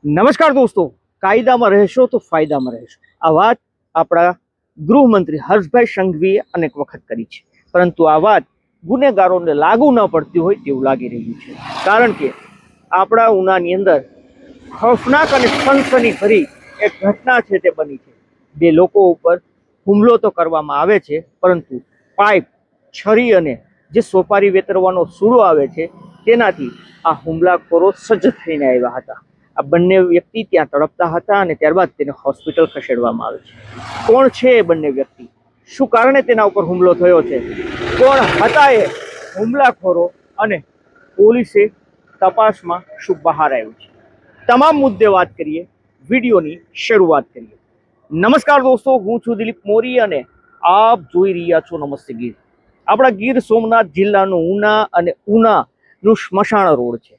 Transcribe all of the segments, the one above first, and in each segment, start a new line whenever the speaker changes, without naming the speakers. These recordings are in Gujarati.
નમસ્કાર દોસ્તો, કાયદામાં રહેશો તો ફાયદામાં રહેશો આ વાત આપણા ગૃહમંત્રી હર્ષભાઈ સંઘવીએ અનેક વખત કરી છે, પરંતુ આ વાત ગુનેગારોને લાગુ ન પડતી હોય તેવું લાગી રહ્યું છે। કારણ કે આપણા ઉનાની અંદર ખૌફનાક અને સનસનીભરી એક ઘટના છે તે બની છે। બે લોકો ઉપર હુમલો તો કરવામાં આવે છે, પરંતુ પાઇપ, છરી અને જે સોપારી વેતરવાનો સૂળો આવે છે તેનાથી આ હુમલાખોરો સજ્જ થઈને આવ્યા હતા। આ બંને વ્યક્તિ ત્યાં તડપતા હતા અને ત્યારબાદ તેને હોસ્પિટલ ખસેડવામાં આવે છે। કોણ છે એ બંને વ્યક્તિ, શું કારણે તેના ઉપર હુમલો થયો છે, કોણ હતા એ હુમલાખોરો અને પોલીસે તપાસમાં શું બહાર આવ્યું છે, તમામ મુદ્દે વાત કરીએ। વિડીયોની શરૂઆત કરીએ। નમસ્કાર દોસ્તો, હું છું દિલીપ મોરી અને આપ જોઈ રહ્યા છો નમસ્તે ગીર। આપણા ગીર સોમનાથ જિલ્લાનું ઉના અને ઉનાનું સ્મશાન રોડ છે।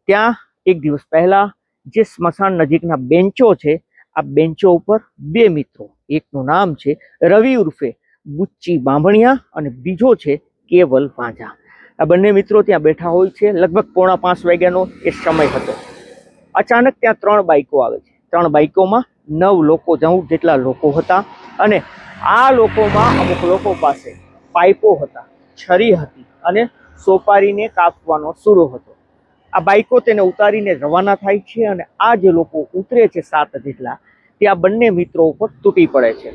ત્યાં એક દિવસ પહેલા જે સ્મશાન નજીકના બેન્ચો છે, આ બેન્ચો ઉપર બે મિત્રો, એકનું નામ છે રવિ ઉર્ફે બુચ્ચી બાંભણિયા અને બીજો છે કેવલ વાંઝા। આ બંને મિત્રો ત્યાં બેઠા હોય છે। લગભગ 4:45 વાગ્યાનો એ સમય હતો। અચાનક ત્યાં 3 બાઈકો આવે છે। 3 બાઈકોમાં 9 લોકો, 9 જેટલા લોકો હતા અને આ લોકોમાં અમુક લોકો પાસે પાઇપો હતા, છરી હતી અને સોપારીને કાપવાનો સૂરો હતો। આ બાઈકો તેને ઉતારીને રવાના થાય છે અને આ જે લોકો ઉતરે છે 7 જેટલા, તે આ બંને મિત્રો ઉપર તૂટી પડે છે।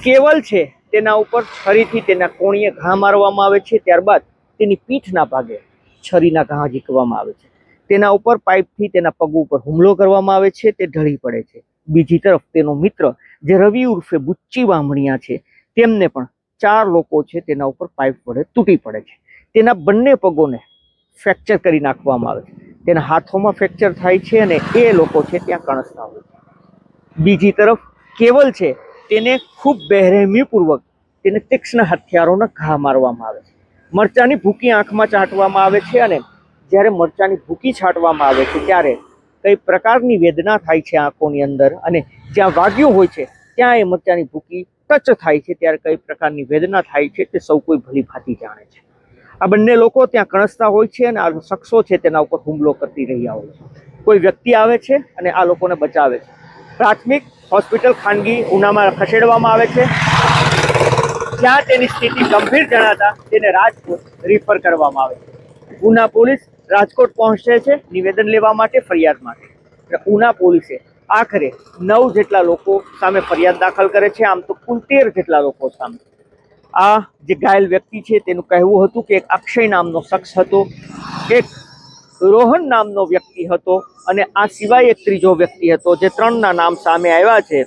કેવલ છે તેના ઉપર છરીથી તેના કોણીએ ઘા મારવામાં આવે છે, ત્યારબાદ તેની પીઠના ભાગે છરીના ઘા ઝીકવામાં આવે છે। તેના ઉપર પાઇપથી તેના પગ ઉપર હુમલો કરવામાં આવે છે, તે ઢળી પડે છે। બીજી તરફ તેનો મિત્ર જે રવિ ઉર્ફે બુચ્ચી બાંભણિયા છે, તેમને પણ 4 લોકો છે તેના ઉપર પાઇપ વડે તૂટી પડે છે। તેના બંને પગોને ફ્રેક્ચર કરી નાખવામાં આવે છે, તેના હાથોમાં ફ્રેક્ચર થાય છે અને એ લોકો છે ત્યાં કણસતા હોય છે। બીજી તરફ કેવલ છે તેને ખૂબ બેરહેમીપૂર્વક તેને તીક્ષ્ણ હથિયારોના ઘા મારવામાં આવે છે। મરચાની ભૂકી આંખમાં ચાટવામાં આવે છે અને જ્યારે મરચાની ભૂકી છાંટવામાં આવે છે ત્યારે કઈ પ્રકારની વેદના થાય છે આંખોની અંદર, અને જ્યાં વાગ્યું હોય છે ત્યાં એ મરચાની ભૂકી ટચ થાય છે ત્યારે કઈ પ્રકારની વેદના થાય છે તે સૌ કોઈ ભલી ભાંતિ જાણે છે। આ બંને લોકો ત્યાં કણસતા હોય છે અને આ શખ્સો છે તેના ઉપર હુમલો કરી રહ્યા હોય છે। કોઈ વ્યક્તિ આવે છે અને આ લોકોને બચાવે છે। પ્રાથમિક હોસ્પિટલ ખાનગી ઉનામાં ખસેડવામાં આવે છે, જ્યાં તેની સ્થિતિ ગંભીર જણાતા તેને રાજકોટ રિફર કરવામાં આવે છે। ઉના પોલીસ રાજકોટ પહોંચે છે નિવેદન લેવા માટે, ફરિયાદ માટે। ઉના પોલીસે આખરે 9 જેટલા લોકો સામે ફરિયાદ દાખલ કરે છે। આમ તો કુલ 13 જેટલા લોકો સામે। આ જે ઘાયલ વ્યક્તિ છે તેનું કહેવું હતું કે એક અક્ષય નામનો શખ્સ હતો, એક રોહન નામનો વ્યક્તિ હતો અને આ સિવાય એક ત્રીજો વ્યક્તિ હતો, જે 3ના નામ સામે આવ્યા છે।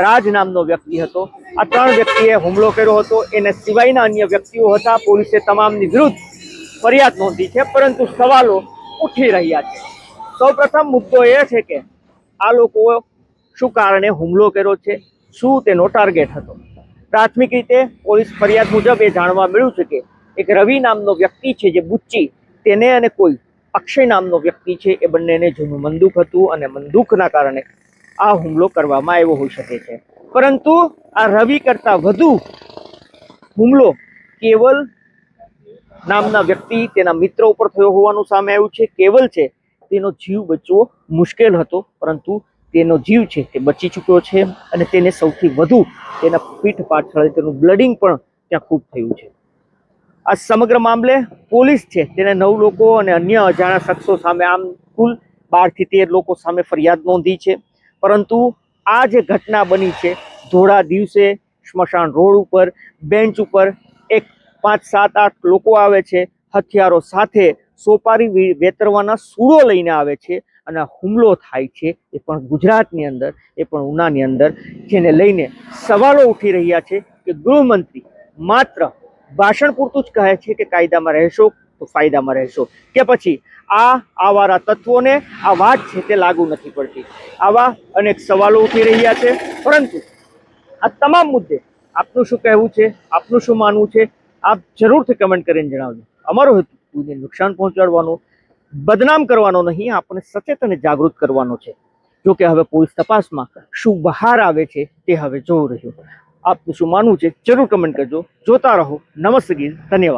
રાજ નામનો વ્યક્તિ હતો। આ 3 વ્યક્તિએ હુમલો કર્યો હતો। એને સિવાયના અન્ય વ્યક્તિઓ હતા। પોલીસે તમામની વિરુદ્ધ ફરિયાદ નોંધી છે, પરંતુ સવાલો ઉઠી રહ્યા છે। સૌપ્રથમ મુદ્દો એ છે કે આ લોકો શું કારણે હુમલો કર્યો છે, શું તેનો ટાર્ગેટ હતો। પ્રાથમિક રીતે પોલીસ ફરિયાદ મુજબ એ જાણવા મળ્યું છે કે એક રવિ નામનો વ્યક્તિ છે જે બુચ્ચી, તેને અને કોઈ અક્ષય નામનો વ્યક્તિ છે એ બંનેને જૂનું બંદૂક હતું અને બંદૂકના કારણે આ હુમલો કરવામાં આવ્યો હોઈ શકે છે। પરંતુ આ રવિ કરતા વધુ હુમલો કેવલ નામના વ્યક્તિ, તેના મિત્ર ઉપર થયો હોવાનું સામે આવ્યું છે। કેવલ છે તેનો જીવ બચવો મુશ્કેલ હતો, પરંતુ તેનો જીવ છે તે બચી ચૂક્યો છે અને તેને સૌથી વધુ તેના પીઠ પાછળ તેનું બ્લડિંગ પણ ત્યાં ખૂબ થયું છે। આ સમગ્ર મામલે પોલીસ છે તેને 9 લોકો અને અન્ય અજાણ્યા શખ્સો સામે આમ કુલ 12 થી 13 લોકો સામે ફરિયાદ નોંધી છે। પરંતુ આ જે ઘટના બની છે ધોળા દિવસે સ્મશાન રોડ ઉપર બેન્ચ ઉપર એક 5, 7, 8 લોકો આવે છે, હથિયારો સાથે સોપારી વેતરવાના સૂળો લઈને આવે છે અને હુમલો થાય છે, એ પણ ગુજરાતની અંદર, એ પણ ઉનાની અંદર, જેને લઈને સવાલો ઉઠી રહ્યા છે કે ગૃહમંત્રી માત્ર ભાષણ પૂરતું જ કહે છે કે કાયદામાં રહેશો તો ફાયદામાં રહેશો, કે પછી આ આવારા તત્વોને આ વાત છે તે લાગુ નથી પડતી। આવા અનેક સવાલો ઉઠી રહ્યા છે, પરંતુ આ તમામ મુદ્દે આપનું શું કહેવું છે, આપનું શું માનવું છે, આપ જરૂરથી કમેન્ટ કરીને જણાવજો। અમારો હેતુ કોઈને નુકસાન પહોંચાડવાનો, બદનામ કરવાનો નહીં, આપણને સચેત અને જાગૃત કરવાનો છે। જો કે હવે પોલીસ તપાસમાં શું બહાર આવે છે તે હવે જોવું રહ્યું। આપનું શું માનવું છે જરૂર કમેન્ટ કરજો। જોતા રહો નમસ્તે ગીર। ધન્યવાદ।